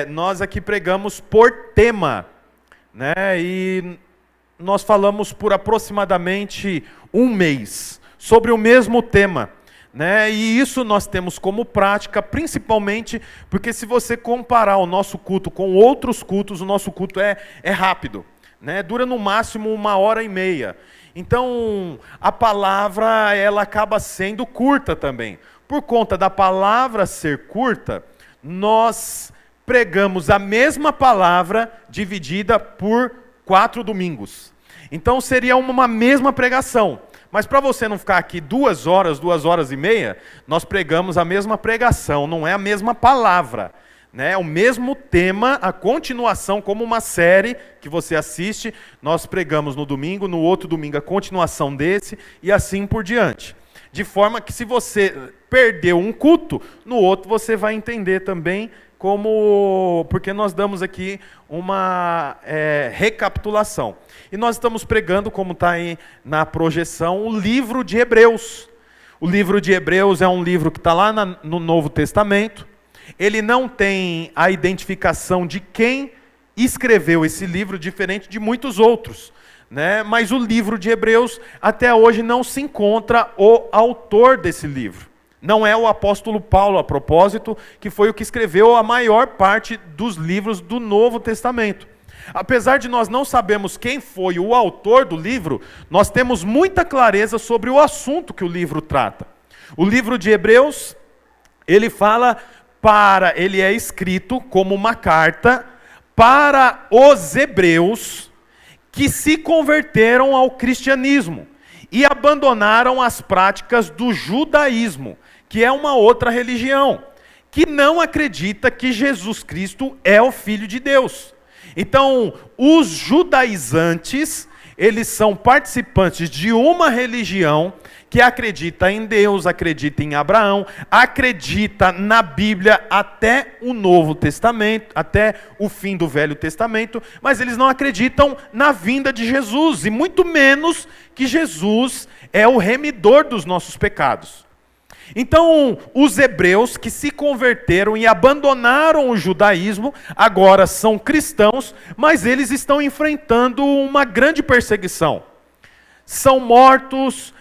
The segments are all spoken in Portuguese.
Nós aqui pregamos por tema, né? E nós falamos por aproximadamente um mês sobre o mesmo tema, né? E isso nós temos como prática, principalmente porque se você comparar o nosso culto com outros cultos, o nosso culto é rápido, né? Dura no máximo 1h30. Então, a palavra ela acaba sendo curta também. Por conta da palavra ser curta, nós pregamos a mesma palavra dividida por 4 domingos. Então seria uma mesma pregação. Mas para você não ficar aqui 2 horas, 2h30, nós pregamos a mesma pregação, não é a mesma palavra. É o mesmo tema, a continuação, como uma série que você assiste, nós pregamos no domingo, no outro domingo a continuação desse, e assim por diante. De forma que se você perdeu um culto, no outro você vai entender também porque nós damos aqui uma recapitulação. E nós estamos pregando, como está aí na projeção, o livro de Hebreus. O livro de Hebreus é um livro que está lá no Novo Testamento. Ele não tem a identificação de quem escreveu esse livro, diferente de muitos outros, né? Mas o livro de Hebreus, até hoje, não se encontra o autor desse livro. Não é o apóstolo Paulo, a propósito, que foi o que escreveu a maior parte dos livros do Novo Testamento. Apesar de nós não sabermos quem foi o autor do livro, nós temos muita clareza sobre o assunto que o livro trata. O livro de Hebreus, ele é escrito como uma carta para os hebreus que se converteram ao cristianismo e abandonaram as práticas do judaísmo, que é uma outra religião, que não acredita que Jesus Cristo é o Filho de Deus. Então, os judaizantes, eles são participantes de uma religião que acredita em Deus, acredita em Abraão, acredita na Bíblia até o Novo Testamento, até o fim do Velho Testamento, mas eles não acreditam na vinda de Jesus, e muito menos que Jesus é o remidor dos nossos pecados. Então, os hebreus que se converteram e abandonaram o judaísmo, agora são cristãos, mas eles estão enfrentando uma grande perseguição. São mortos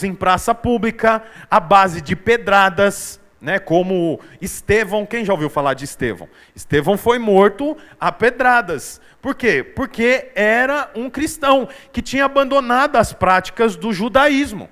em praça pública, à base de pedradas, né? Como Estevão. Quem já ouviu falar de Estevão? Estevão foi morto a pedradas. Por quê? Porque era um cristão que tinha abandonado as práticas do judaísmo.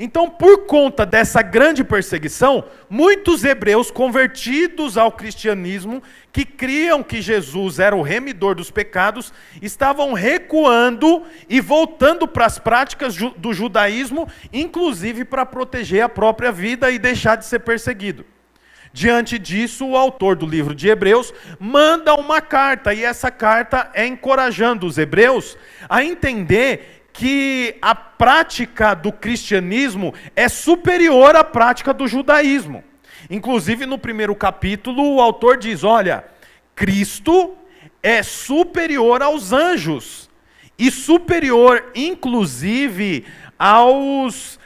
Então, por conta dessa grande perseguição, muitos hebreus convertidos ao cristianismo, que criam que Jesus era o remidor dos pecados, estavam recuando e voltando para as práticas do judaísmo, inclusive para proteger a própria vida e deixar de ser perseguido. Diante disso, o autor do livro de Hebreus manda uma carta, e essa carta é encorajando os hebreus a entender que a prática do cristianismo é superior à prática do judaísmo. Inclusive, no primeiro capítulo, o autor diz, olha, Cristo é superior aos anjos, e superior, inclusive, aos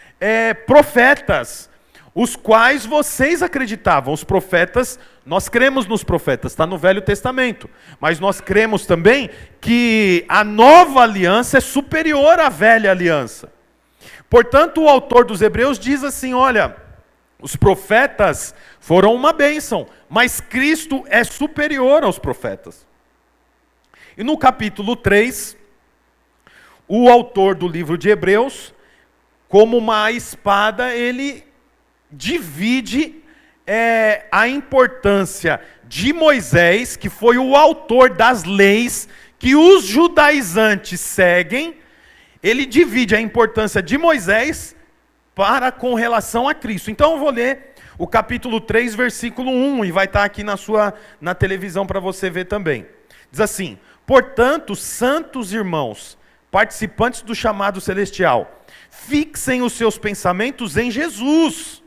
profetas, os quais vocês acreditavam. Os profetas, nós cremos nos profetas, está no Velho Testamento, mas nós cremos também que a nova aliança é superior à velha aliança. Portanto, o autor dos Hebreus diz assim, olha, os profetas foram uma bênção, mas Cristo é superior aos profetas. E no capítulo 3, o autor do livro de Hebreus, como uma espada, ele divide a importância de Moisés, que foi o autor das leis que os judaizantes seguem. Ele divide a importância de Moisés com relação a Cristo. Então eu vou ler o capítulo 3, versículo 1, e vai estar aqui na televisão para você ver também. Diz assim, portanto, santos irmãos, participantes do chamado celestial, fixem os seus pensamentos em Jesus,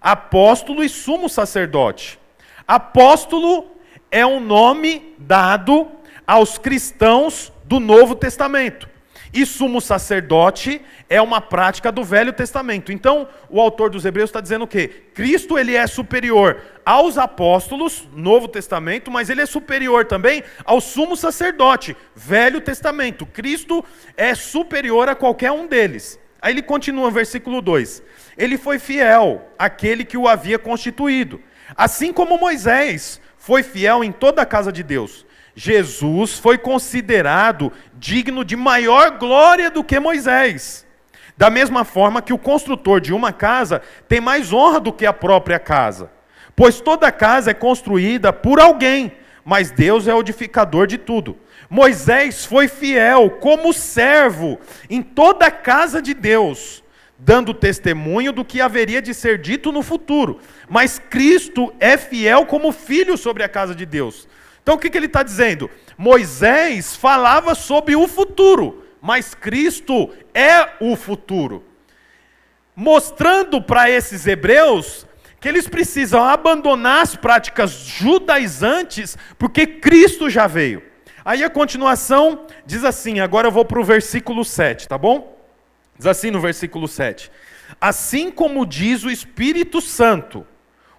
apóstolo e sumo sacerdote. Apóstolo é um nome dado aos cristãos do Novo Testamento. E sumo sacerdote é uma prática do Velho Testamento. Então, o autor dos Hebreus está dizendo o quê? Cristo ele é superior aos apóstolos, Novo Testamento, mas ele é superior também ao sumo sacerdote, Velho Testamento. Cristo é superior a qualquer um deles. Aí ele continua, versículo 2. Ele foi fiel àquele que o havia constituído, assim como Moisés foi fiel em toda a casa de Deus. Jesus foi considerado digno de maior glória do que Moisés. Da mesma forma que o construtor de uma casa tem mais honra do que a própria casa. Pois toda casa é construída por alguém, mas Deus é o edificador de tudo. Moisés foi fiel como servo em toda a casa de Deus, dando testemunho do que haveria de ser dito no futuro. Mas Cristo é fiel como filho sobre a casa de Deus. Então o que ele está dizendo? Moisés falava sobre o futuro, mas Cristo é o futuro. Mostrando para esses hebreus que eles precisam abandonar as práticas judaizantes, porque Cristo já veio. Aí a continuação diz assim, agora eu vou para o versículo 7, tá bom? Diz assim no versículo 7. Assim como diz o Espírito Santo,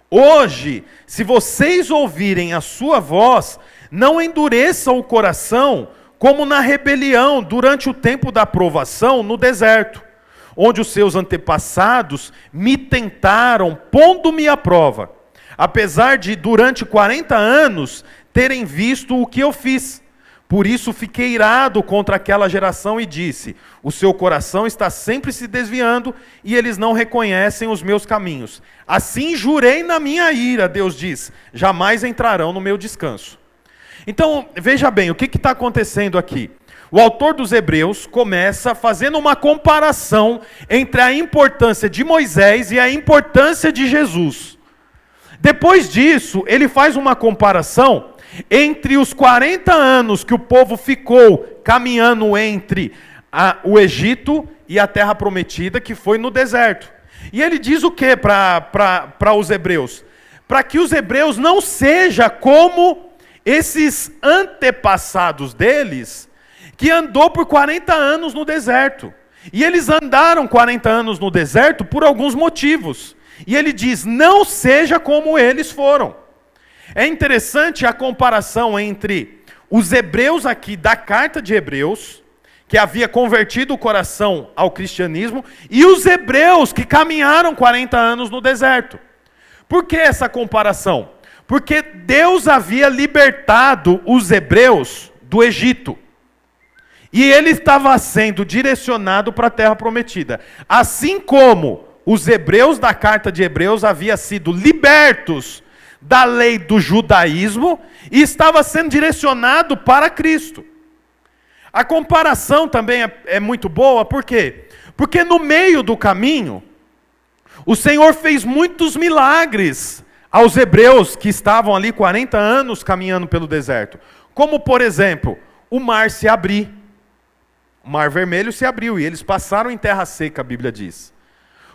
hoje, se vocês ouvirem a sua voz, não endureçam o coração como na rebelião durante o tempo da provação no deserto, onde os seus antepassados me tentaram, pondo-me à prova, apesar de durante 40 anos terem visto o que eu fiz. Por isso fiquei irado contra aquela geração e disse, o seu coração está sempre se desviando e eles não reconhecem os meus caminhos. Assim jurei na minha ira, Deus diz, jamais entrarão no meu descanso. Então, veja bem, o que está acontecendo aqui? O autor dos Hebreus começa fazendo uma comparação entre a importância de Moisés e a importância de Jesus. Depois disso, ele faz uma comparação entre os 40 anos que o povo ficou caminhando entre o Egito e a terra prometida, que foi no deserto. E ele diz o que para os hebreus? Para que os hebreus não sejam como esses antepassados deles, que andou por 40 anos no deserto. E eles andaram 40 anos no deserto por alguns motivos. E ele diz, não seja como eles foram. É interessante a comparação entre os hebreus aqui da carta de Hebreus, que havia convertido o coração ao cristianismo, e os hebreus que caminharam 40 anos no deserto. Por que essa comparação? Porque Deus havia libertado os hebreus do Egito. E ele estava sendo direcionado para a terra prometida. Assim como os hebreus da carta de Hebreus haviam sido libertos da lei do judaísmo e estava sendo direcionado para Cristo. A comparação também é muito boa, por quê? Porque no meio do caminho, o Senhor fez muitos milagres aos hebreus que estavam ali 40 anos caminhando pelo deserto. Como, por exemplo, o mar se abrir. O mar vermelho se abriu e eles passaram em terra seca, a Bíblia diz.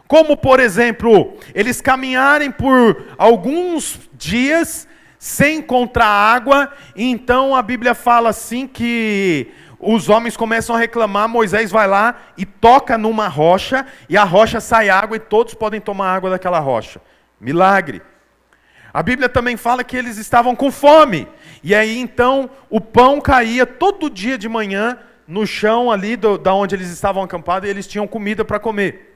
Como, por exemplo, eles caminharem por alguns dias sem encontrar água, e então a Bíblia fala assim que os homens começam a reclamar, Moisés vai lá e toca numa rocha, e a rocha sai água e todos podem tomar água daquela rocha. Milagre. A Bíblia também fala que eles estavam com fome, e aí então o pão caía todo dia de manhã no chão ali da onde eles estavam acampados, e eles tinham comida para comer.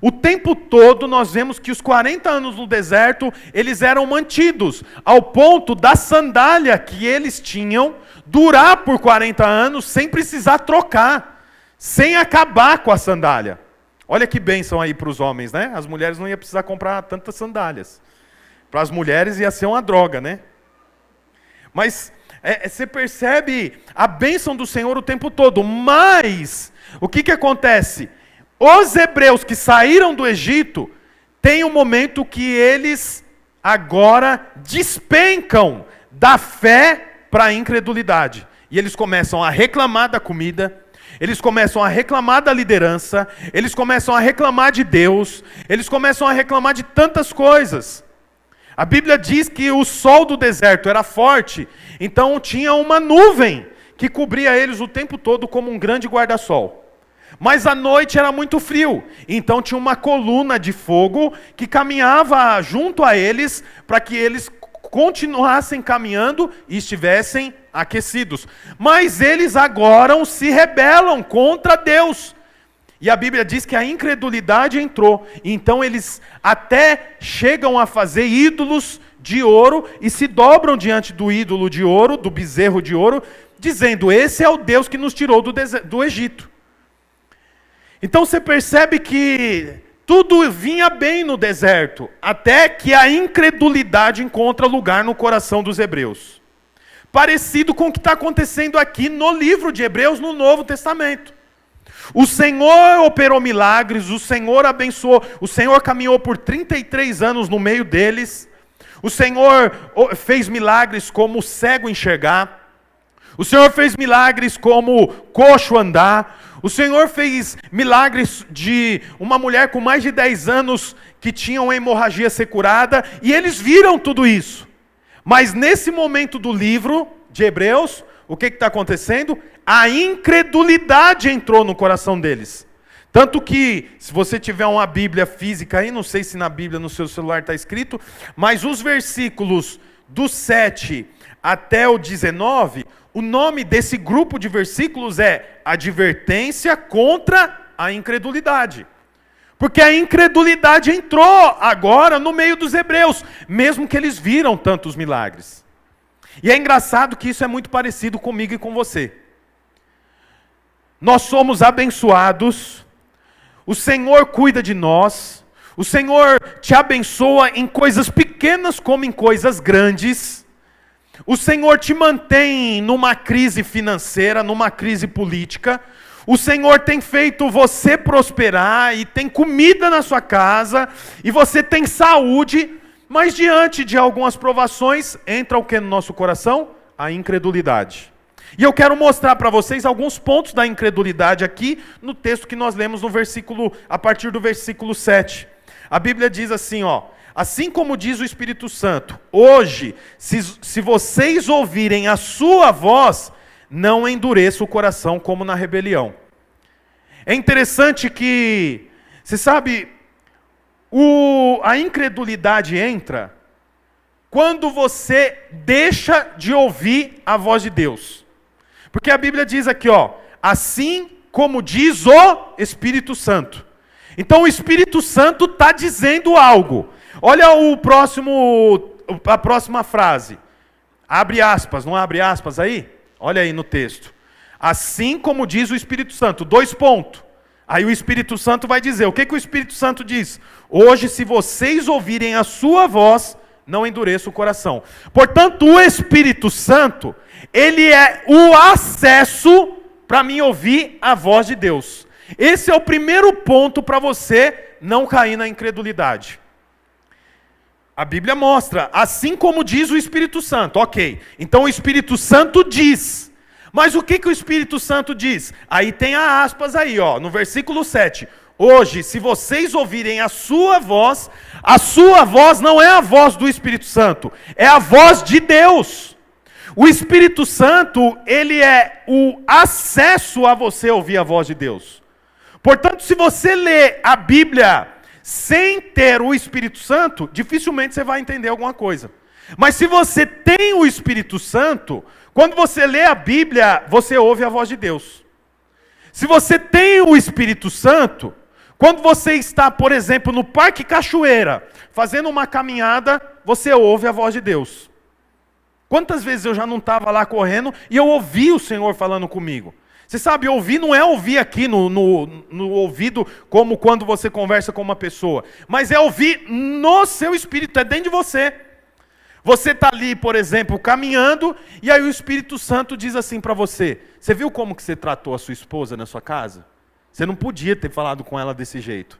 O tempo todo nós vemos que os 40 anos no deserto, eles eram mantidos, ao ponto da sandália que eles tinham durar por 40 anos sem precisar trocar, sem acabar com a sandália. Olha que bênção aí para os homens, né? As mulheres não iam precisar comprar tantas sandálias. Para as mulheres ia ser uma droga, né? Mas você percebe a bênção do Senhor o tempo todo. Mas, o que acontece? Os hebreus que saíram do Egito, tem um momento que eles agora despencam da fé para a incredulidade. E eles começam a reclamar da comida, eles começam a reclamar da liderança, eles começam a reclamar de Deus, eles começam a reclamar de tantas coisas. A Bíblia diz que o sol do deserto era forte, então tinha uma nuvem que cobria eles o tempo todo como um grande guarda-sol. Mas à noite era muito frio, então tinha uma coluna de fogo que caminhava junto a eles para que eles continuassem caminhando e estivessem aquecidos. Mas eles agora se rebelam contra Deus. E a Bíblia diz que a incredulidade entrou. Então eles até chegam a fazer ídolos de ouro e se dobram diante do ídolo de ouro, do bezerro de ouro, dizendo: esse é o Deus que nos tirou do Egito. Então você percebe que tudo vinha bem no deserto, até que a incredulidade encontra lugar no coração dos hebreus. Parecido com o que está acontecendo aqui no livro de Hebreus, no Novo Testamento. O Senhor operou milagres, o Senhor abençoou, o Senhor caminhou por 33 anos no meio deles, o Senhor fez milagres como o cego enxergar, o Senhor fez milagres como coxo andar, o Senhor fez milagres de uma mulher com mais de 10 anos que tinha uma hemorragia ser curada, e eles viram tudo isso. Mas nesse momento do livro de Hebreus, o que está acontecendo? A incredulidade entrou no coração deles. Tanto que, se você tiver uma Bíblia física aí, não sei se na Bíblia, no seu celular está escrito, mas os versículos do 7 até o 19, o nome desse grupo de versículos é advertência contra a incredulidade. Porque a incredulidade entrou agora no meio dos hebreus, mesmo que eles viram tantos milagres. E é engraçado que isso é muito parecido comigo e com você. Nós somos abençoados, o Senhor cuida de nós, o Senhor te abençoa em coisas pequenas como em coisas grandes. O Senhor te mantém numa crise financeira, numa crise política. O Senhor tem feito você prosperar e tem comida na sua casa e você tem saúde, mas diante de algumas provações, entra o que no nosso coração? A incredulidade. E eu quero mostrar para vocês alguns pontos da incredulidade aqui no texto que nós lemos no versículo, a partir do versículo 7. A Bíblia diz assim, ó: assim como diz o Espírito Santo, hoje, se vocês ouvirem a sua voz, não endureça o coração como na rebelião. É interessante que, você sabe, a incredulidade entra quando você deixa de ouvir a voz de Deus. Porque a Bíblia diz aqui, ó, assim como diz o Espírito Santo. Então o Espírito Santo está dizendo algo. Olha a próxima frase. Abre aspas, não abre aspas aí? Olha aí no texto. Assim como diz o Espírito Santo, 2 pontos. Aí o Espírito Santo vai dizer, o que o Espírito Santo diz? Hoje, se vocês ouvirem a sua voz, não endureça o coração. Portanto, o Espírito Santo, ele é o acesso para mim ouvir a voz de Deus. Esse é o primeiro ponto para você não cair na incredulidade. A Bíblia mostra, assim como diz o Espírito Santo. Ok, então o Espírito Santo diz. Mas o que o Espírito Santo diz? Aí tem a aspas aí, ó, no versículo 7. Hoje, se vocês ouvirem a sua voz não é a voz do Espírito Santo, é a voz de Deus. O Espírito Santo, ele é o acesso a você ouvir a voz de Deus. Portanto, se você lê a Bíblia sem ter o Espírito Santo, dificilmente você vai entender alguma coisa. Mas se você tem o Espírito Santo, quando você lê a Bíblia, você ouve a voz de Deus. Se você tem o Espírito Santo, quando você está, por exemplo, no Parque Cachoeira, fazendo uma caminhada, você ouve a voz de Deus. Quantas vezes eu já não estava lá correndo e eu ouvi o Senhor falando comigo? Você sabe, ouvir não é ouvir aqui no ouvido, como quando você conversa com uma pessoa, mas é ouvir no seu espírito, é dentro de você. Você está ali, por exemplo, caminhando, e aí o Espírito Santo diz assim para você: você viu como que você tratou a sua esposa na sua casa? Você não podia ter falado com ela desse jeito.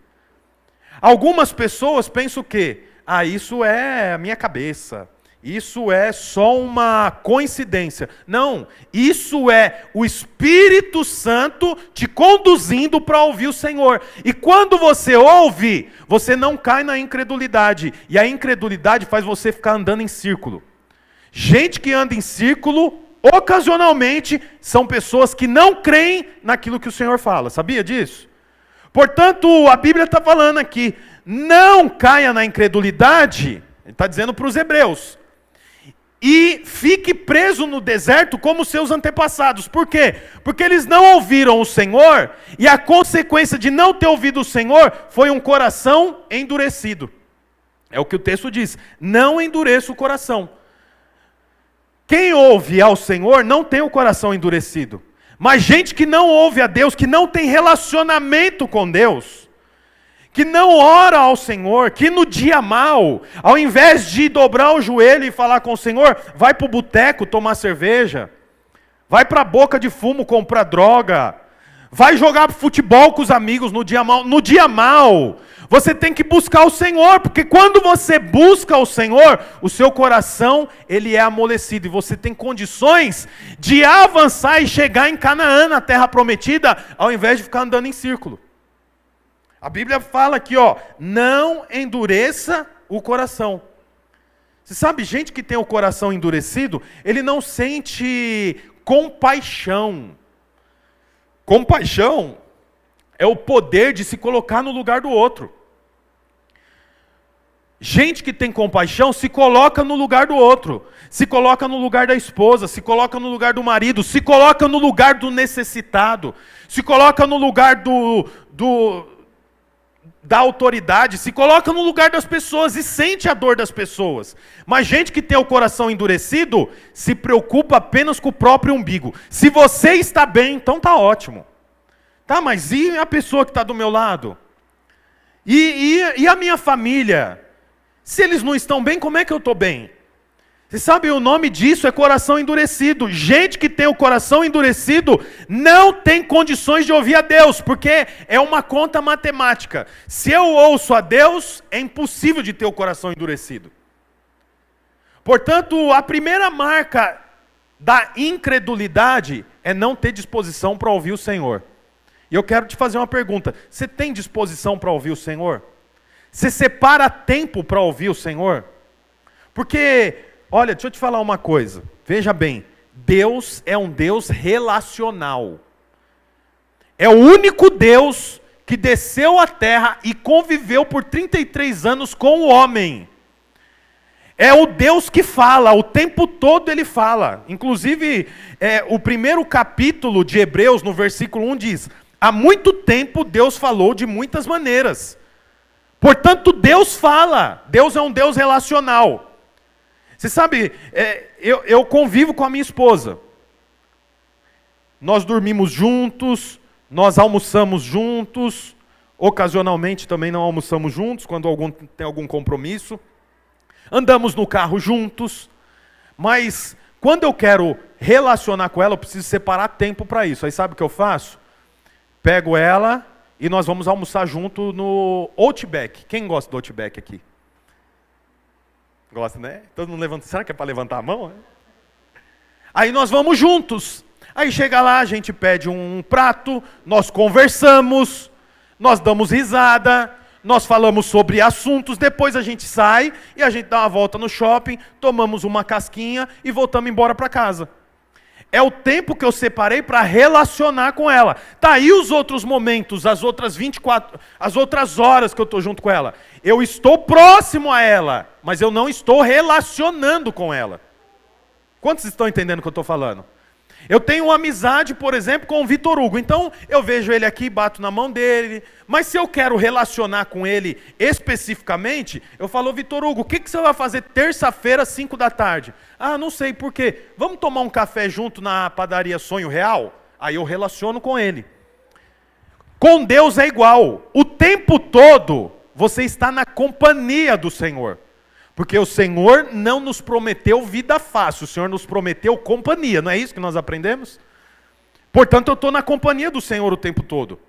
Algumas pessoas pensam o quê? Isso é a minha cabeça. Isso é só uma coincidência. Não, isso é o Espírito Santo te conduzindo para ouvir o Senhor. E quando você ouve, você não cai na incredulidade. E a incredulidade faz você ficar andando em círculo. Gente que anda em círculo ocasionalmente, são pessoas que não creem naquilo que o Senhor fala. Sabia disso? Portanto, a Bíblia está falando aqui, não caia na incredulidade, ele está dizendo para os hebreus, e fique preso no deserto como seus antepassados. Por quê? Porque eles não ouviram o Senhor, e a consequência de não ter ouvido o Senhor foi um coração endurecido. É o que o texto diz, não endureça o coração. Quem ouve ao Senhor não tem o coração endurecido. Mas gente que não ouve a Deus, que não tem relacionamento com Deus, que não ora ao Senhor, que no dia mal, ao invés de dobrar o joelho e falar com o Senhor, vai para o boteco tomar cerveja, vai para a boca de fumo comprar droga, vai jogar futebol com os amigos no dia mal. No dia mal, você tem que buscar o Senhor, porque quando você busca o Senhor, o seu coração, ele é amolecido, e você tem condições de avançar e chegar em Canaã, na terra prometida, ao invés de ficar andando em círculo. A Bíblia fala aqui, não endureça o coração. Você sabe, gente que tem o coração endurecido, ele não sente compaixão. Compaixão é o poder de se colocar no lugar do outro. Gente que tem compaixão se coloca no lugar do outro, se coloca no lugar da esposa, se coloca no lugar do marido, se coloca no lugar do necessitado, se coloca no lugar da autoridade, se coloca no lugar das pessoas e sente a dor das pessoas. Mas gente que tem o coração endurecido se preocupa apenas com o próprio umbigo. Se você está bem, então está ótimo. Tá, mas e a pessoa que está do meu lado? E a minha família? Se eles não estão bem, como é que eu estou bem? Você sabe, o nome disso é coração endurecido. Gente que tem o coração endurecido não tem condições de ouvir a Deus, porque é uma conta matemática. Se eu ouço a Deus, é impossível de ter o coração endurecido. Portanto, a primeira marca da incredulidade é não ter disposição para ouvir o Senhor. E eu quero te fazer uma pergunta. Você tem disposição para ouvir o Senhor? Você separa tempo para ouvir o Senhor? Porque, olha, deixa eu te falar uma coisa. Veja bem, Deus é um Deus relacional. É o único Deus que desceu à terra e conviveu por 33 anos com o homem. É o Deus que fala, o tempo todo ele fala. Inclusive, o primeiro capítulo de Hebreus, no versículo 1 diz: há muito tempo Deus falou de muitas maneiras. Portanto, Deus fala. Deus é um Deus relacional. Você sabe, eu convivo com a minha esposa. Nós dormimos juntos, nós almoçamos juntos, ocasionalmente também não almoçamos juntos, quando tem algum compromisso. Andamos no carro juntos, mas quando eu quero relacionar com ela, eu preciso separar tempo para isso. Aí sabe o que eu faço? Pego ela e nós vamos almoçar junto no Outback. Quem gosta do Outback aqui? Gosta, né? Todo mundo levanta. Será que é para levantar a mão? Aí nós vamos juntos. Aí chega lá, a gente pede um prato, nós conversamos, nós damos risada, nós falamos sobre assuntos, depois a gente sai e a gente dá uma volta no shopping, tomamos uma casquinha e voltamos embora para casa. É o tempo que eu separei para relacionar com ela. Tá aí os outros momentos, as outras 24, as outras horas que eu estou junto com ela. Eu estou próximo a ela, mas eu não estou relacionando com ela. Quantos estão entendendo o que eu estou falando? Eu tenho uma amizade, por exemplo, com o Vitor Hugo. Então, eu vejo ele aqui, bato na mão dele. Mas se eu quero relacionar com ele especificamente, eu falo: Vitor Hugo, o que você vai fazer terça-feira, 5 da tarde? Ah, não sei, por quê? Vamos tomar um café junto na padaria Sonho Real? Aí eu relaciono com ele. Com Deus é igual. O tempo todo, você está na companhia do Senhor. Porque o Senhor não nos prometeu vida fácil, o Senhor nos prometeu companhia, não é isso que nós aprendemos? Portanto, eu estou na companhia do Senhor o tempo todo.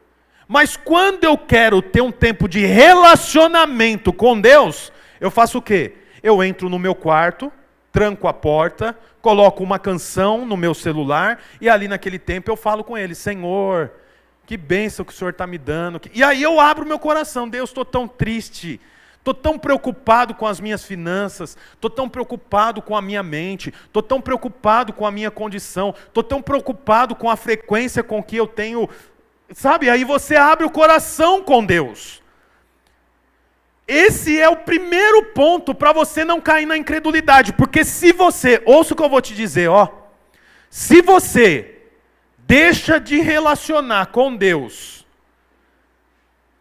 Mas quando eu quero ter um tempo de relacionamento com Deus, eu faço o quê? Eu entro no meu quarto, tranco a porta, coloco uma canção no meu celular, e ali naquele tempo eu falo com Ele: Senhor, que bênção que o Senhor está me dando. E aí eu abro meu coração: Deus, estou tão triste. Estou tão preocupado com as minhas finanças, estou tão preocupado com a minha mente, estou tão preocupado com a minha condição, estou tão preocupado com a frequência com que eu tenho, sabe? Aí você abre o coração com Deus. Esse é o primeiro ponto para você não cair na incredulidade, porque se você, ouça o que eu vou te dizer, se você deixa de relacionar com Deus,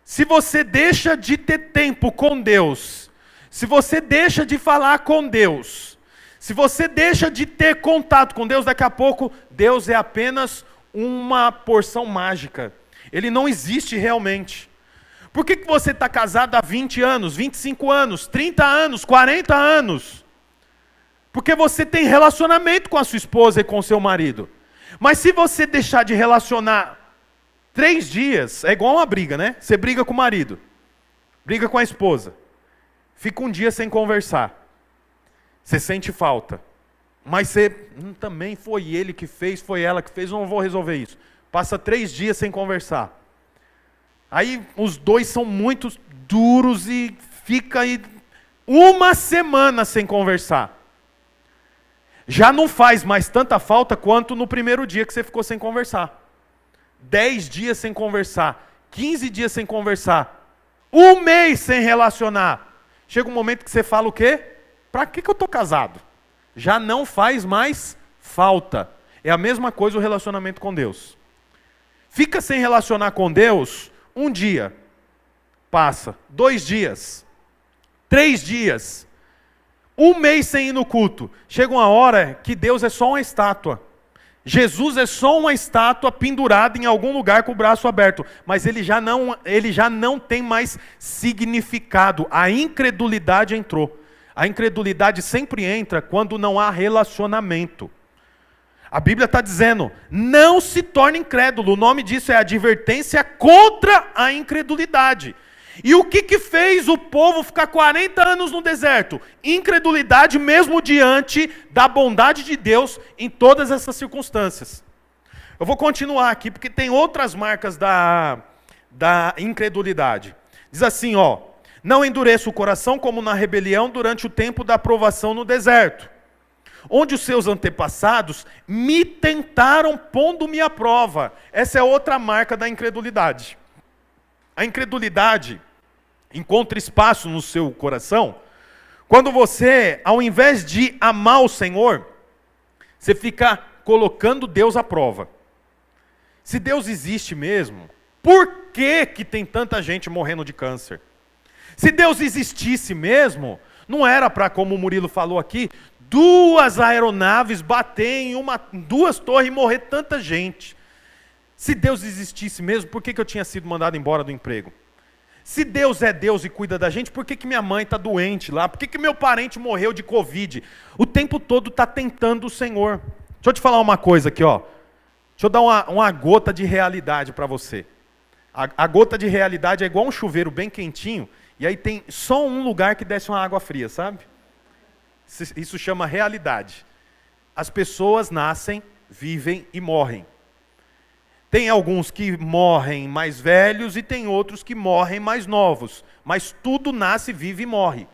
se você deixa de ter tempo com Deus, se você deixa de falar com Deus, se você deixa de ter contato com Deus, daqui a pouco Deus é apenas uma porção mágica. Ele não existe realmente. Por que você está casado há 20 anos, 25 anos, 30 anos, 40 anos? Porque você tem relacionamento com a sua esposa e com o seu marido. Mas se você deixar de relacionar 3 dias, é igual uma briga, né? Você briga com o marido, briga com a esposa, fica um dia sem conversar, você sente falta, mas você, também foi ele que fez, foi ela que fez, não vou resolver isso. Passa 3 dias sem conversar, aí os dois são muito duros e fica aí 1 semana sem conversar. Já não faz mais tanta falta quanto no primeiro dia que você ficou sem conversar. 10 dias sem conversar, 15 dias sem conversar, 1 mês sem relacionar. Chega um momento que você fala o quê? Para que eu estou casado? Já não faz mais falta. É a mesma coisa o relacionamento com Deus. Fica sem relacionar com Deus 1 dia, passa, 2 dias, 3 dias, 1 mês sem ir no culto. Chega uma hora que Deus é só uma estátua. Jesus é só uma estátua pendurada em algum lugar com o braço aberto, mas ele já não tem mais significado. A incredulidade entrou. A incredulidade sempre entra quando não há relacionamento. A Bíblia está dizendo, não se torne incrédulo. O nome disso é advertência contra a incredulidade. E o que fez o povo ficar 40 anos no deserto? Incredulidade mesmo diante da bondade de Deus em todas essas circunstâncias. Eu vou continuar aqui porque tem outras marcas da incredulidade. Diz assim, não endureça o coração como na rebelião durante o tempo da provação no deserto, onde os seus antepassados me tentaram pondo-me à prova. Essa é outra marca da incredulidade. A incredulidade encontra espaço no seu coração quando você, ao invés de amar o Senhor, você fica colocando Deus à prova. Se Deus existe mesmo, por que tem tanta gente morrendo de câncer? Se Deus existisse mesmo, não era para, como o Murilo falou aqui, 2 aeronaves bater em 2 torres e morrer tanta gente. Se Deus existisse mesmo, por que eu tinha sido mandado embora do emprego? Se Deus é Deus e cuida da gente, por que minha mãe está doente lá? Por que meu parente morreu de Covid? O tempo todo está tentando o Senhor. Deixa eu te falar uma coisa aqui, Deixa eu dar uma gota de realidade para você. A gota de realidade é igual um chuveiro bem quentinho, e aí tem só um lugar que desce uma água fria, sabe? Isso chama realidade. As pessoas nascem, vivem e morrem. Tem alguns que morrem mais velhos e tem outros que morrem mais novos. Mas tudo nasce, vive e morre.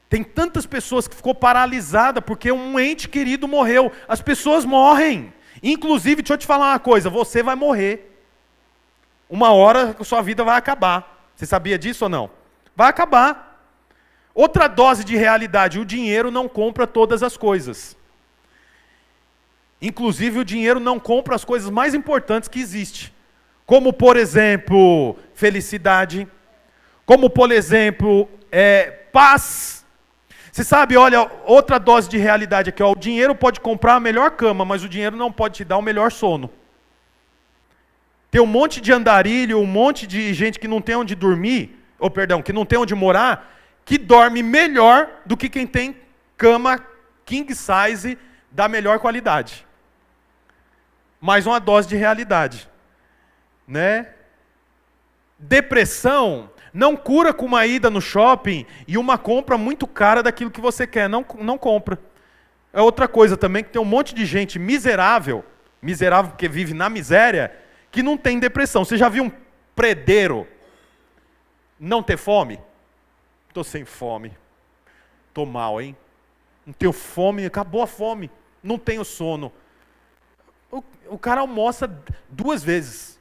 Tem tantas pessoas que ficou paralisada porque um ente querido morreu. As pessoas morrem. Inclusive, deixa eu te falar uma coisa, você vai morrer. Uma hora a sua vida vai acabar. Você sabia disso ou não? Vai acabar. Outra dose de realidade, o dinheiro não compra todas as coisas. Inclusive o dinheiro não compra as coisas mais importantes que existem. Como, por exemplo, felicidade. Como, por exemplo, paz. Você sabe, olha, outra dose de realidade aqui. O dinheiro pode comprar a melhor cama, mas o dinheiro não pode te dar o melhor sono. Tem um monte de andarilho, um monte de gente que não tem onde dormir, que não tem onde morar, que dorme melhor do que quem tem cama king size da melhor qualidade. Mais uma dose de realidade, né? Depressão não cura com uma ida no shopping e uma compra muito cara daquilo que você quer, não compra. É outra coisa também, que tem um monte de gente miserável porque vive na miséria, que não tem depressão. Você já viu um predeiro não ter fome? Estou sem fome. Estou mal, hein? Não tenho fome, acabou a fome. Não tenho sono. O cara almoça 2 vezes.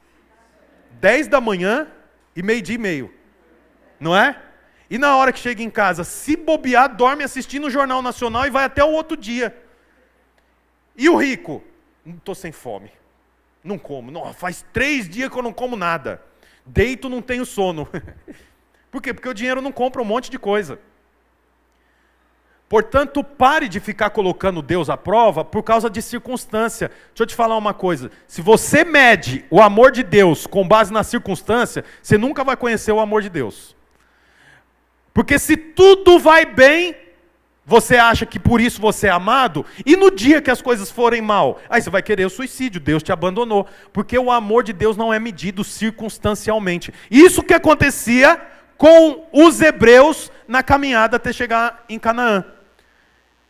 10 da manhã e 12:30. Não é? E na hora que chega em casa, se bobear, dorme assistindo o Jornal Nacional e vai até o outro dia. E o rico? Não estou sem fome. Não como. Não, faz 3 dias que eu não como nada. Deito, não tenho sono. Por quê? Porque o dinheiro não compra um monte de coisa. Portanto, pare de ficar colocando Deus à prova por causa de circunstância. Deixa eu te falar uma coisa. Se você mede o amor de Deus com base na circunstância, você nunca vai conhecer o amor de Deus. Porque se tudo vai bem, você acha que por isso você é amado, e no dia que as coisas forem mal, aí você vai querer o suicídio, Deus te abandonou. Porque o amor de Deus não é medido circunstancialmente. Isso que acontecia com os hebreus na caminhada até chegar em Canaã.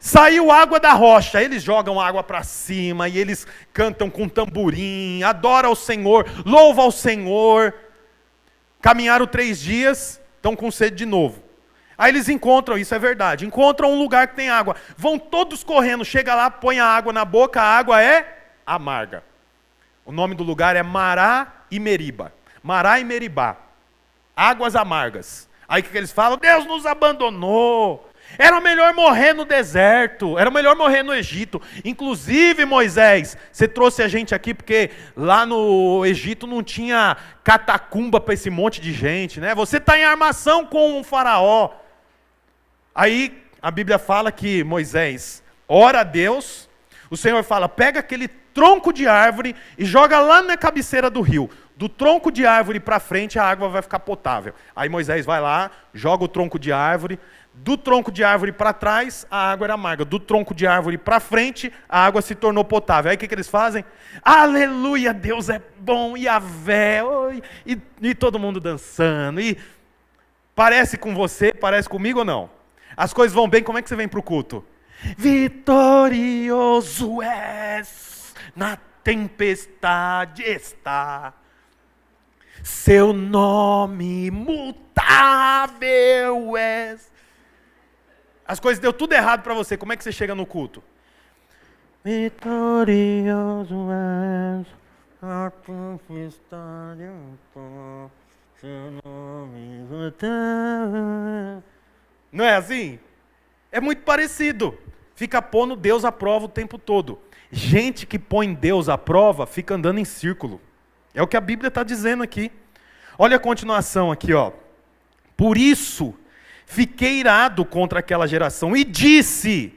Saiu água da rocha, eles jogam água para cima, e eles cantam com tamborim, adoram ao Senhor, louvam ao Senhor. Caminharam 3 dias, estão com sede de novo. Aí eles encontram, isso é verdade, encontram um lugar que tem água. Vão todos correndo, chega lá, põe a água na boca, a água é amarga. O nome do lugar é Mará e Meriba. Mará e Meribá. Águas amargas. Aí o que eles falam? Deus nos abandonou. Era melhor morrer no deserto, era melhor morrer no Egito. Inclusive, Moisés, você trouxe a gente aqui porque lá no Egito não tinha catacumba para esse monte de gente, né? Você está em armação com um faraó. Aí a Bíblia fala que Moisés ora a Deus, o Senhor fala, pega aquele tronco de árvore e joga lá na cabeceira do rio. Do tronco de árvore para frente a água vai ficar potável. Aí Moisés vai lá, joga o tronco de árvore. Do tronco de árvore para trás, a água era amarga. Do tronco de árvore para frente, a água se tornou potável. Aí o que eles fazem? Aleluia, Deus é bom, Yahvé, e todo mundo dançando. E parece com você, parece comigo ou não? As coisas vão bem, como é que você vem para o culto? Vitorioso és, na tempestade está. Seu nome imutável és. As coisas deu tudo errado para você, como é que você chega no culto? Vitorioso és, a tempestade está, seu nome imutável. Não é assim? É muito parecido. Fica pondo Deus à prova o tempo todo. Gente que põe Deus à prova fica andando em círculo. É o que a Bíblia está dizendo aqui. Olha a continuação aqui, ó. Por isso, fiquei irado contra aquela geração e disse,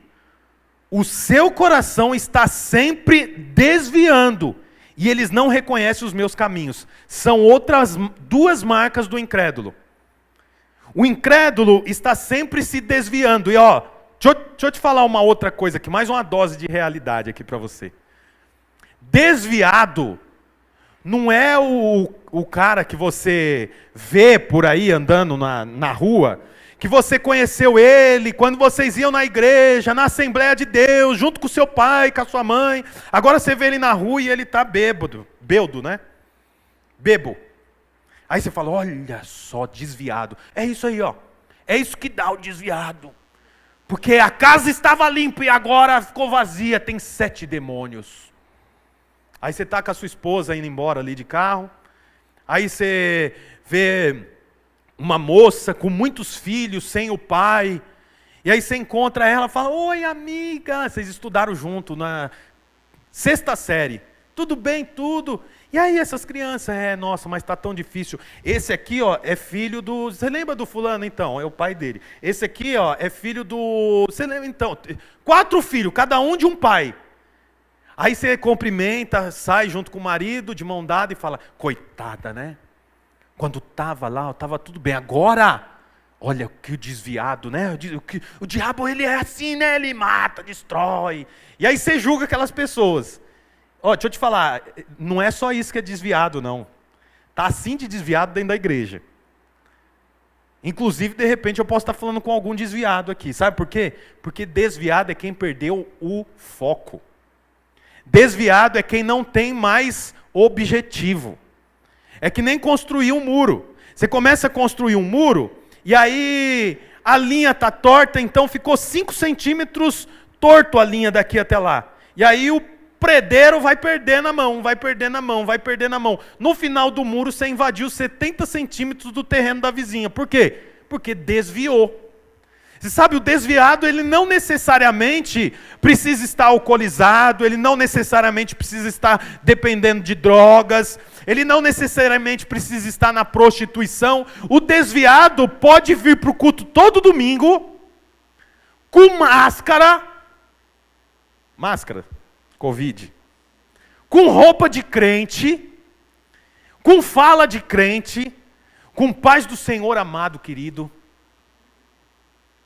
o seu coração está sempre desviando e eles não reconhecem os meus caminhos. São outras 2 marcas do incrédulo. O incrédulo está sempre se desviando. E ó, deixa eu te falar uma outra coisa aqui, mais uma dose de realidade aqui para você. Desviado não é o cara que você vê por aí andando na rua, que você conheceu ele quando vocês iam na igreja, na Assembleia de Deus, junto com seu pai, com a sua mãe. Agora você vê ele na rua e ele está bêbado, né? Bebo. Aí você fala, olha só, desviado. É isso aí, ó. É isso que dá o desviado. Porque a casa estava limpa e agora ficou vazia, tem 7 demônios. Aí você está com a sua esposa indo embora ali de carro. Aí você vê uma moça com muitos filhos, sem o pai. E aí você encontra ela e fala, oi amiga. Vocês estudaram junto na 6ª série. Tudo bem, tudo. E aí essas crianças, nossa, mas está tão difícil. Esse aqui, ó, é filho do... Você lembra do fulano, então? É o pai dele. Esse aqui, ó, é filho do... Você lembra, então? 4 filhos, cada um de um pai. Aí você cumprimenta, sai junto com o marido, de mão dada, e fala, coitada, né? Quando estava lá, estava tudo bem. Agora, olha que desviado, né? O diabo, ele é assim, né? Ele mata, destrói. E aí você julga aquelas pessoas. Ó, deixa eu te falar, não é só isso que é desviado, não. Está assim de desviado dentro da igreja. Inclusive, de repente, eu posso estar falando com algum desviado aqui. Sabe por quê? Porque desviado é quem perdeu o foco. Desviado é quem não tem mais objetivo. É que nem construir um muro. Você começa a construir um muro, e aí a linha está torta, então ficou 5 centímetros torto a linha daqui até lá. E aí o predeiro vai perdendo a mão, vai perdendo a mão, vai perdendo a mão. No final do muro você invadiu 70 centímetros do terreno da vizinha. Por quê? Porque desviou. Você sabe, o desviado, ele não necessariamente precisa estar alcoolizado, ele não necessariamente precisa estar dependendo de drogas, ele não necessariamente precisa estar na prostituição. O desviado pode vir para o culto todo domingo, com máscara, Covid, com roupa de crente, com fala de crente, com paz do Senhor amado, querido.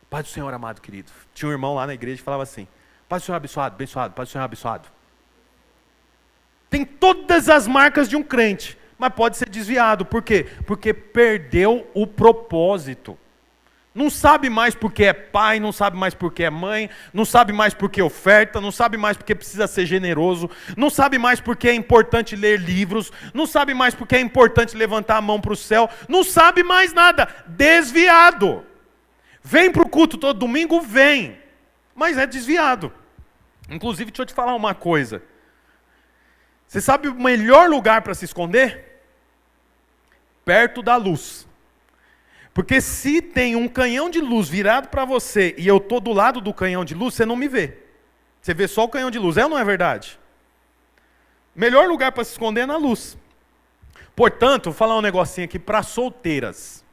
Paz do Senhor amado, querido. Tinha um irmão lá na igreja que falava assim: Paz do Senhor abençoado, abençoado, Paz do Senhor abençoado. Tem todas as marcas de um crente, mas pode ser desviado. Por quê? Porque perdeu o propósito. Não sabe mais porque é pai, não sabe mais porque é mãe, não sabe mais porque oferta, não sabe mais porque precisa ser generoso, não sabe mais porque é importante ler livros, não sabe mais porque é importante levantar a mão para o céu, não sabe mais nada. Desviado. Vem para o culto todo domingo? Vem. Mas é desviado. Inclusive, deixa eu te falar uma coisa. Você sabe o melhor lugar para se esconder? Perto da luz. Porque se tem um canhão de luz virado para você e eu estou do lado do canhão de luz, você não me vê. Você vê só o canhão de luz. É ou não é verdade? Melhor lugar para se esconder é na luz. Portanto, vou falar um negocinho aqui para solteiras.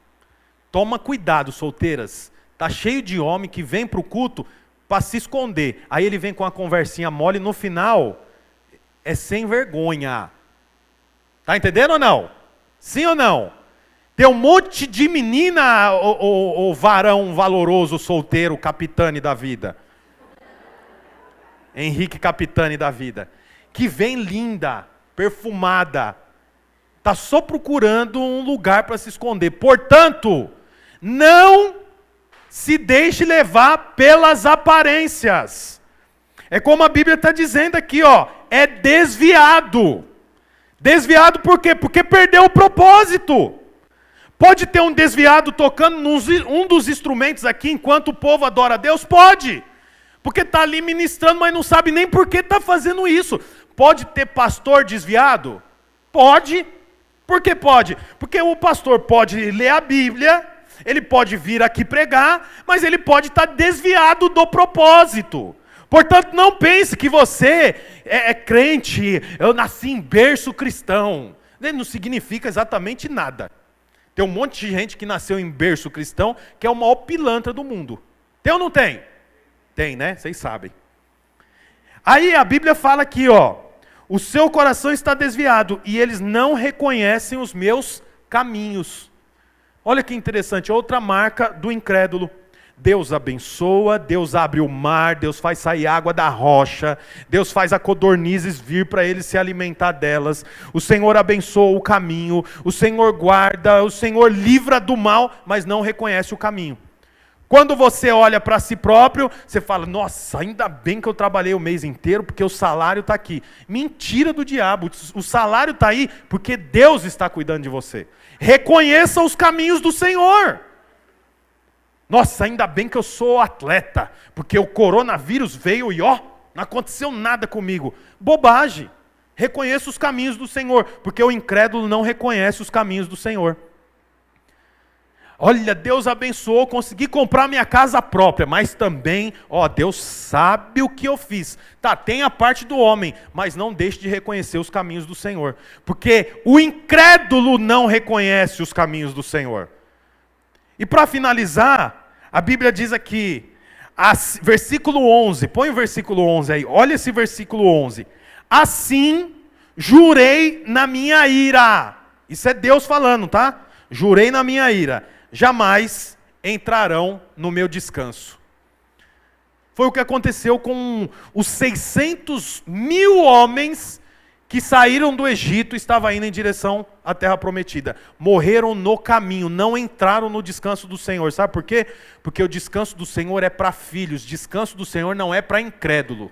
Toma cuidado, solteiras. Está cheio de homem que vem para o culto para se esconder. Aí ele vem com uma conversinha mole e no final é sem vergonha. Está entendendo ou não? Sim ou não? Tem um monte de menina, o varão valoroso, solteiro, capitane da vida. Henrique Capitane da vida. Que vem linda, perfumada. Está só procurando um lugar para se esconder. Portanto, não se deixe levar pelas aparências. É como a Bíblia está dizendo aqui, ó, é desviado. Desviado por quê? Porque perdeu o propósito. Pode ter um desviado tocando um dos instrumentos aqui enquanto o povo adora a Deus? Pode. Porque está ali ministrando, mas não sabe nem por que está fazendo isso. Pode ter pastor desviado? Pode. Por que pode? Porque o pastor pode ler a Bíblia, ele pode vir aqui pregar, mas ele pode estar desviado do propósito. Portanto, não pense que você é crente, eu nasci em berço cristão. Não significa exatamente nada. Tem um monte de gente que nasceu em berço cristão, que é o maior pilantra do mundo. Tem ou não tem? Tem, né? Vocês sabem. Aí a Bíblia fala aqui, ó, o seu coração está desviado e eles não reconhecem os meus caminhos. Olha que interessante, outra marca do incrédulo. Deus abençoa, Deus abre o mar, Deus faz sair água da rocha, Deus faz a codornizes vir para eles se alimentar delas, o Senhor abençoa o caminho, o Senhor guarda, o Senhor livra do mal, mas não reconhece o caminho. Quando você olha para si próprio, você fala, nossa, ainda bem que eu trabalhei o mês inteiro, porque o salário está aqui. Mentira do diabo, o salário está aí porque Deus está cuidando de você. Reconheça os caminhos do Senhor. Nossa, ainda bem que eu sou atleta, porque o coronavírus veio e ó, não aconteceu nada comigo. Bobagem. Reconheça os caminhos do Senhor, porque o incrédulo não reconhece os caminhos do Senhor. Olha, Deus abençoou, consegui comprar minha casa própria, mas também, ó, Deus sabe o que eu fiz. Tá, tem a parte do homem, mas não deixe de reconhecer os caminhos do Senhor, porque o incrédulo não reconhece os caminhos do Senhor. E para finalizar, a Bíblia diz aqui, versículo 11, põe o versículo 11 aí, olha esse versículo 11. Assim jurei na minha ira, isso é Deus falando, tá? Jurei na minha ira, jamais entrarão no meu descanso. Foi o que aconteceu com os 600 mil homens que saíram do Egito e estavam indo em direção à terra prometida. Morreram no caminho, não entraram no descanso do Senhor. Sabe por quê? Porque o descanso do Senhor é para filhos, descanso do Senhor não é para incrédulo.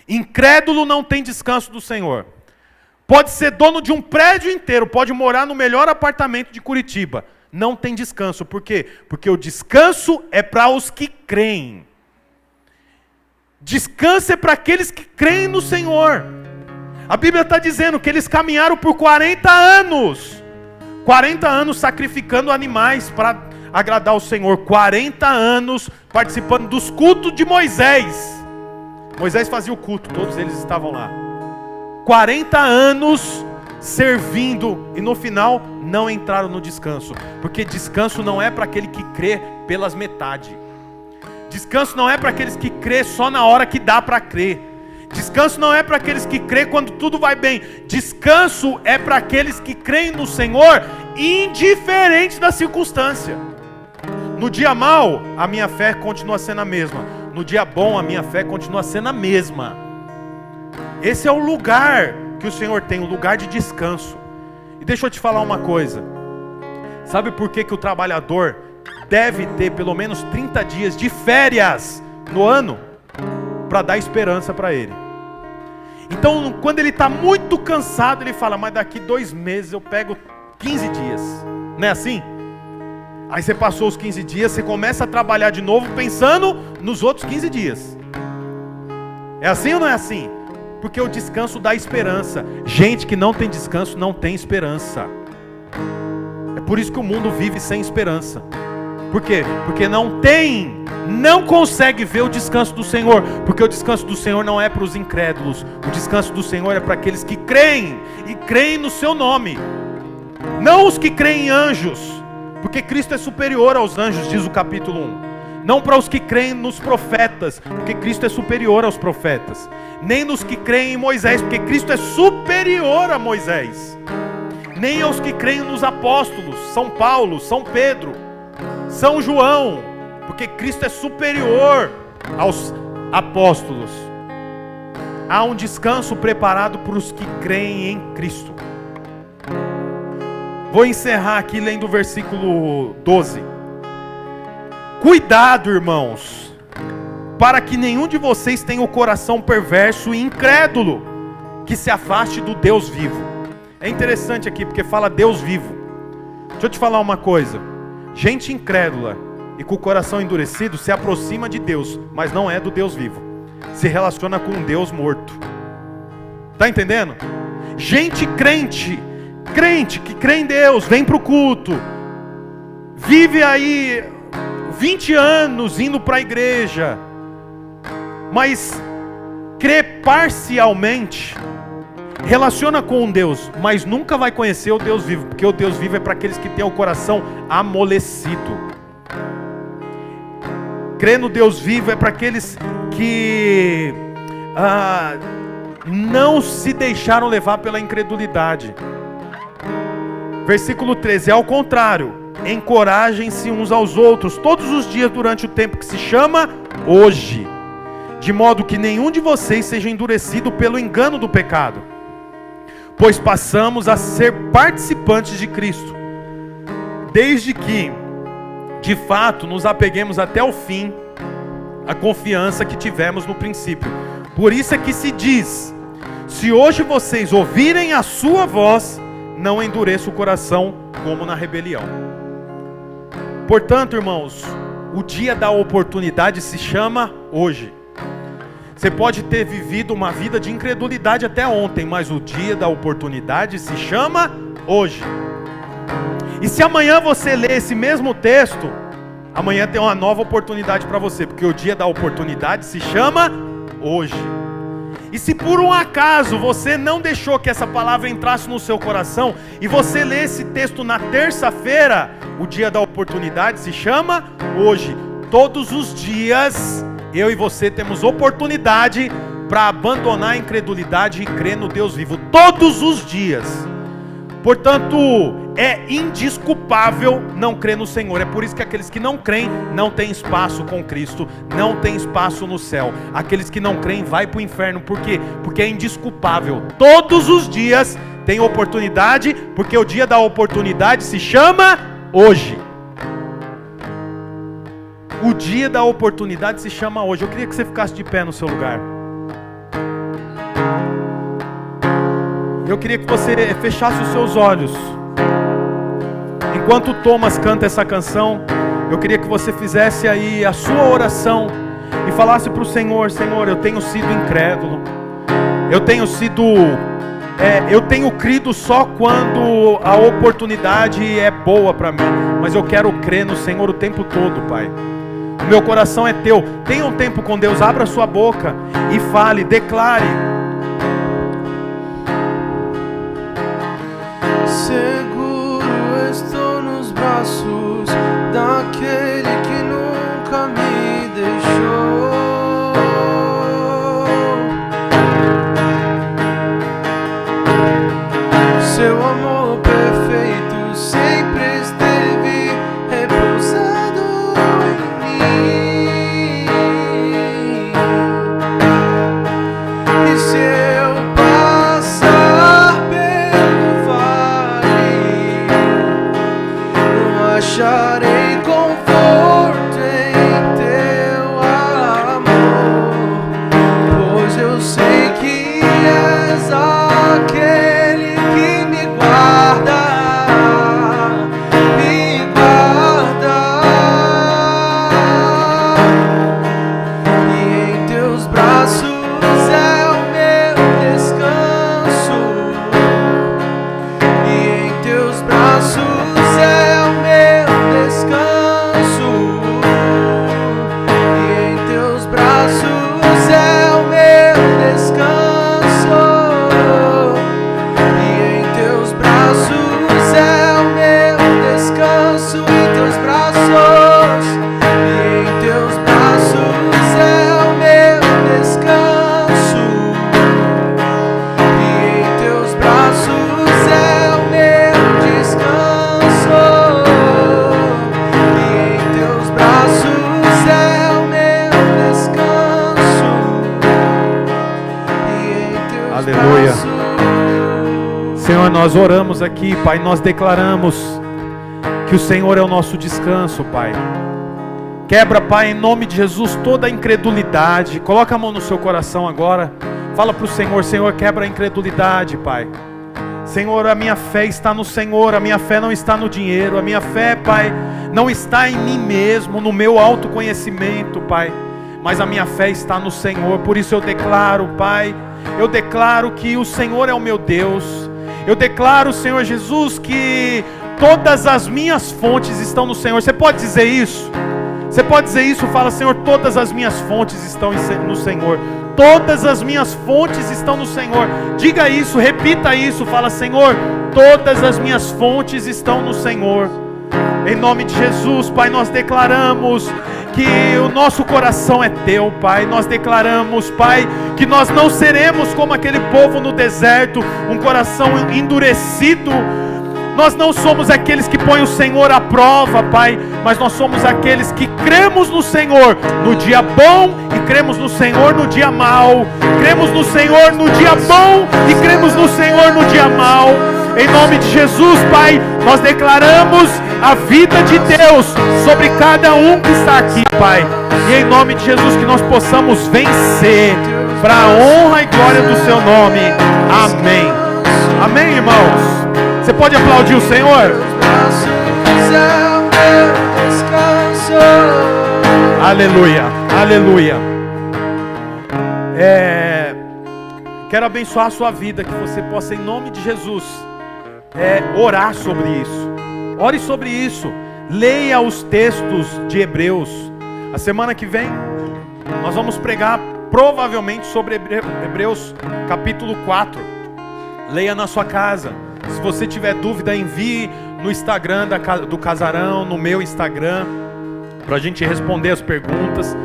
Incrédulo não tem descanso do Senhor. Pode ser dono de um prédio inteiro, pode morar no melhor apartamento de Curitiba, não tem descanso. Por quê? Porque o descanso é para os que creem. Descanso é para aqueles que creem no Senhor. A Bíblia está dizendo que eles caminharam por 40 anos. 40 anos sacrificando animais para agradar o Senhor. 40 anos participando dos cultos de Moisés. Moisés fazia o culto, todos eles estavam lá. 40 anos servindo e no final não entraram no descanso. Porque descanso não é para aquele que crê pelas metades. Descanso não é para aqueles que crê só na hora que dá para crer. Descanso não é para aqueles que crê quando tudo vai bem. Descanso é para aqueles que creem no Senhor, indiferente da circunstância. No dia mau, a minha fé continua sendo a mesma. No dia bom, a minha fé continua sendo a mesma. Esse é o lugar que o Senhor tem, o lugar de descanso. E deixa eu te falar uma coisa. Sabe por que o trabalhador deve ter pelo menos 30 dias de férias no ano? Para dar esperança para ele. Então, quando ele está muito cansado, ele fala, mas daqui 2 meses eu pego 15 dias. Não é assim? Aí você passou os 15 dias, você começa a trabalhar de novo pensando nos outros 15 dias. É assim ou não é assim? Porque o descanso dá esperança. Gente que não tem descanso não tem esperança. É por isso que o mundo vive sem esperança. Por quê? Porque não consegue ver o descanso do Senhor. Porque o descanso do Senhor não é para os incrédulos. O descanso do Senhor é para aqueles que creem, e creem no seu nome. Não os que creem em anjos, porque Cristo é superior aos anjos, diz o capítulo 1. Não para os que creem nos profetas, porque Cristo é superior aos profetas. Nem nos que creem em Moisés, porque Cristo é superior a Moisés. Nem aos que creem nos apóstolos, São Paulo, São Pedro, São João, porque Cristo é superior aos apóstolos. Há um descanso preparado para os que creem em Cristo. Vou encerrar aqui lendo o versículo 12. Cuidado, irmãos, para que nenhum de vocês tenha o coração perverso e incrédulo, que se afaste do Deus vivo. É interessante aqui, porque fala Deus vivo. Deixa eu te falar uma coisa. Gente incrédula e com o coração endurecido se aproxima de Deus, mas não é do Deus vivo. Se relaciona com um Deus morto. Tá entendendo? Gente crente que crê em Deus, vem para o culto, vive aí 20 anos indo para a igreja, mas crê parcialmente, relaciona com um Deus, mas nunca vai conhecer o Deus vivo, porque o Deus vivo é para aqueles que têm o coração amolecido. Crer no Deus vivo é para aqueles que não se deixaram levar pela incredulidade. Versículo 13, ao contrário, encorajem-se uns aos outros todos os dias durante o tempo que se chama hoje, de modo que nenhum de vocês seja endurecido pelo engano do pecado, pois passamos a ser participantes de Cristo, desde que, de fato, nos apeguemos até o fim à confiança que tivemos no princípio. Por isso é que se diz, se hoje vocês ouvirem a sua voz, não endureça o coração como na rebelião. Portanto, irmãos, o dia da oportunidade se chama hoje. Você pode ter vivido uma vida de incredulidade até ontem, mas o dia da oportunidade se chama hoje. E se amanhã você ler esse mesmo texto, amanhã tem uma nova oportunidade para você, porque o dia da oportunidade se chama hoje. E se por um acaso você não deixou que essa palavra entrasse no seu coração, e você lê esse texto na terça-feira, o dia da oportunidade se chama hoje. Todos os dias, eu e você temos oportunidade para abandonar a incredulidade e crer no Deus vivo. Todos os dias. Portanto, é indesculpável não crer no Senhor. É por isso que aqueles que não creem não têm espaço com Cristo, não têm espaço no céu. Aqueles que não creem vai para o inferno. Por quê? Porque é indesculpável. Todos os dias tem oportunidade, porque o dia da oportunidade se chama hoje. O dia da oportunidade se chama hoje. Eu queria que você ficasse de pé no seu lugar. Eu queria que você fechasse os seus olhos. Enquanto o Thomas canta essa canção, eu queria que você fizesse aí a sua oração e falasse para o Senhor: Senhor, eu tenho sido incrédulo, eu tenho crido só quando a oportunidade é boa para mim, mas eu quero crer no Senhor o tempo todo, Pai. O meu coração é teu. Tenha um tempo com Deus, abra sua boca e fale, declare. Seguro estou nos braços daquele que nunca me deixou. Seu amor perfeito sempre esteve repousado em mim. E se eu passar pelo vale, não acharei conforto em teu amor, pois eu sei que és aquele que me guarda, me guarda. E em teus braços é o meu descanso. E em teus braços é o meu descanso. E em teus braços é o meu descanso. E em teus braços é o meu descanso. Em teus braços. E em teus braços é o meu descanso. E em teus braços é o meu descanso. E em teus braços é o meu descanso. E em teus Aleluia. braços. Senhor, nós oramos aqui, Pai, nós declaramos que o Senhor é o nosso descanso, Pai. Quebra, Pai, em nome de Jesus, toda a incredulidade. Coloca a mão no seu coração agora. Fala para o Senhor: Senhor, quebra a incredulidade, Pai. Senhor, a minha fé está no Senhor, a minha fé não está no dinheiro, a minha fé, Pai, não está em mim mesmo, no meu autoconhecimento, Pai, mas a minha fé está no Senhor. Por isso eu declaro, Pai, eu declaro que o Senhor é o meu Deus. Eu declaro, Senhor Jesus, que todas as minhas fontes estão no Senhor. Você pode dizer isso? Você pode dizer isso? Fala: Senhor, todas as minhas fontes estão no Senhor. Todas as minhas fontes estão no Senhor. Diga isso, repita isso. Fala: Senhor, todas as minhas fontes estão no Senhor. Em nome de Jesus, Pai, nós declaramos que o nosso coração é teu, Pai. Nós declaramos, Pai, que nós não seremos como aquele povo no deserto, um coração endurecido. Nós não somos aqueles que põem o Senhor à prova, Pai, mas nós somos aqueles que cremos no Senhor no dia bom e cremos no Senhor no dia mau. Cremos no Senhor no dia bom e cremos no Senhor no dia mau. Em nome de Jesus, Pai, nós declaramos a vida de Deus sobre cada um que está aqui, Pai. E em nome de Jesus que nós possamos vencer para a honra e glória do Seu nome. Amém. Amém, irmãos. Você pode aplaudir o Senhor? Aleluia, aleluia. Quero abençoar a sua vida, que você possa, em nome de Jesus, orar sobre isso. Ore sobre isso. Leia os textos de Hebreus. A semana que vem nós vamos pregar provavelmente sobre Hebreus capítulo 4. Leia na sua casa. Se você tiver dúvida, envie no Instagram do Casarão, no meu Instagram, para a gente responder as perguntas,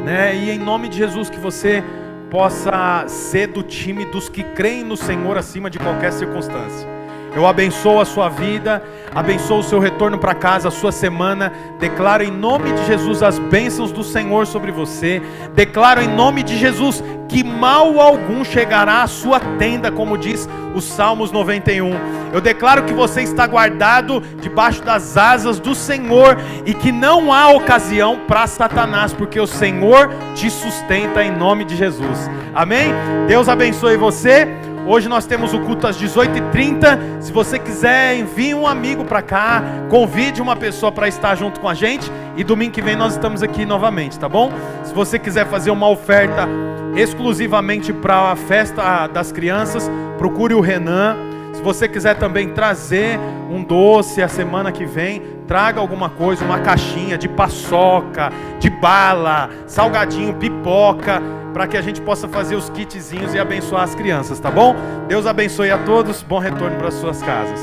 né? E em nome de Jesus, que você possa ser do time dos que creem no Senhor acima de qualquer circunstância. Eu abençoo a sua vida, abençoo o seu retorno para casa, a sua semana. Declaro em nome de Jesus as bênçãos do Senhor sobre você. Declaro em nome de Jesus que mal algum chegará à sua tenda, como diz o Salmos 91. Eu declaro que você está guardado debaixo das asas do Senhor e que não há ocasião para Satanás, porque o Senhor te sustenta em nome de Jesus. Amém? Deus abençoe você. Hoje nós temos o culto às 18h30. Se você quiser, envie um amigo para cá, convide uma pessoa para estar junto com a gente. E domingo que vem nós estamos aqui novamente, tá bom? Se você quiser fazer uma oferta exclusivamente para a festa das crianças, procure o Renan. Se você quiser também trazer um doce a semana que vem, traga alguma coisa, uma caixinha de paçoca, de bala, salgadinho, pipoca, para que a gente possa fazer os kitzinhos e abençoar as crianças, tá bom? Deus abençoe a todos, bom retorno para suas casas.